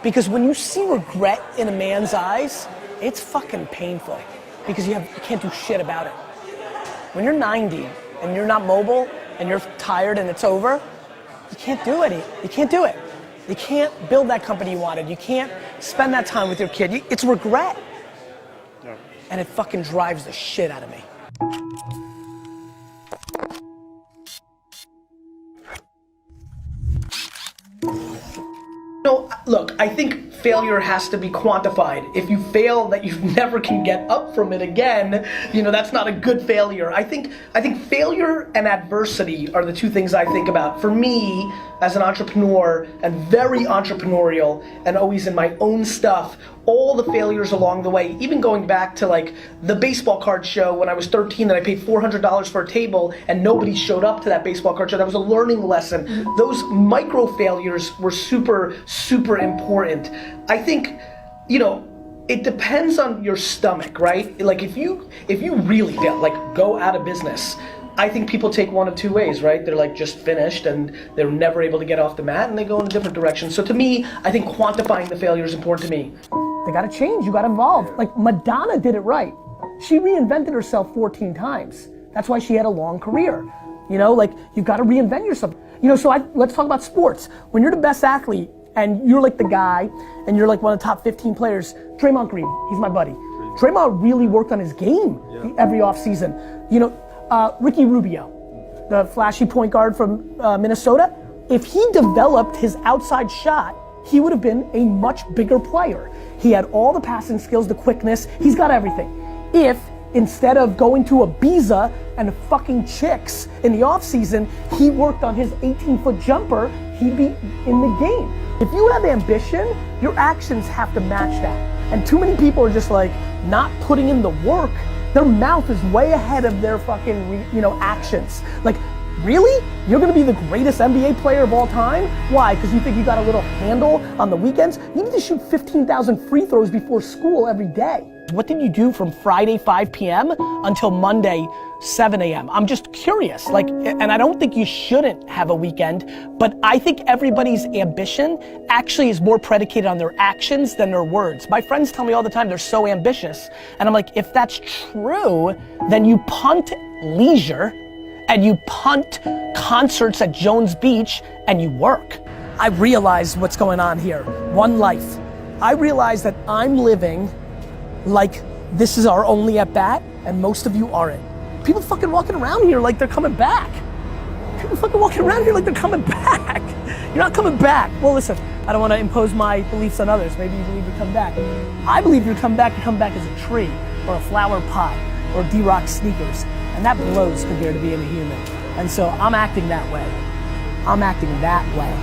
Because when you see regret in a man's eyes, it's fucking painful. Because you can't do shit about it. When you're 90 and you're not mobile and you're tired and it's over, you can't do it. You can't do it. You can't build that company you wanted. You can't spend that time with your kid. It's regret. Yeah. And it fucking drives the shit out of me. No, look, I think failure has to be quantified. If you fail that you never can get up from it again, that's not a good failure. I think failure and adversity are the two things I think about. For me, as an entrepreneur and very entrepreneurial and always in my own stuff, all the failures along the way, even going back to like the baseball card show when I was 13 and I paid $400 for a table and nobody showed up to that baseball card show. That was a learning lesson. Those micro failures were super, super important. I think, it depends on your stomach, right? Like if you really fail, like go out of business, I think people take one of two ways, right? They're like just finished and they're never able to get off the mat and they go in a different direction. So to me, I think quantifying the failure is important to me. They gotta change, you gotta evolve. Like Madonna did it right. She reinvented herself 14 times. That's why she had a long career. Like you've gotta reinvent yourself. Let's talk about sports. When you're the best athlete and you're like the guy and you're like one of the top 15 players, Draymond Green, he's my buddy. Draymond really worked on his game every offseason. Ricky Rubio, the flashy point guard from Minnesota, if he developed his outside shot, he would have been a much bigger player. He had all the passing skills, the quickness, he's got everything. If instead of going to Ibiza and fucking chicks in the off season, he worked on his 18-foot jumper, he'd be in the game. If you have ambition, your actions have to match that. And too many people are just like not putting in the work. Their mouth is way ahead of their fucking, actions. Like, really? You're gonna be the greatest NBA player of all time? Why? Because you think you got a little handle on the weekends? You need to shoot 15,000 free throws before school every day. What did you do from Friday 5 p.m. until Monday 7 a.m.? I'm just curious, and I don't think you shouldn't have a weekend, but I think everybody's ambition actually is more predicated on their actions than their words. My friends tell me all the time they're so ambitious, and I'm like, if that's true, then you punt leisure, and you punt concerts at Jones Beach, and you work. I realize what's going on here. One life. I realize that I'm living like this is our only at bat, and most of you aren't. People fucking walking around here like they're coming back. People fucking walking around here like they're coming back. You're not coming back. Well, listen, I don't want to impose my beliefs on others. Maybe you believe you come back. I believe you come back as a tree, or a flower pot, or D-Rock sneakers. And that blows compared to being a human. And so I'm acting that way. I'm acting that way.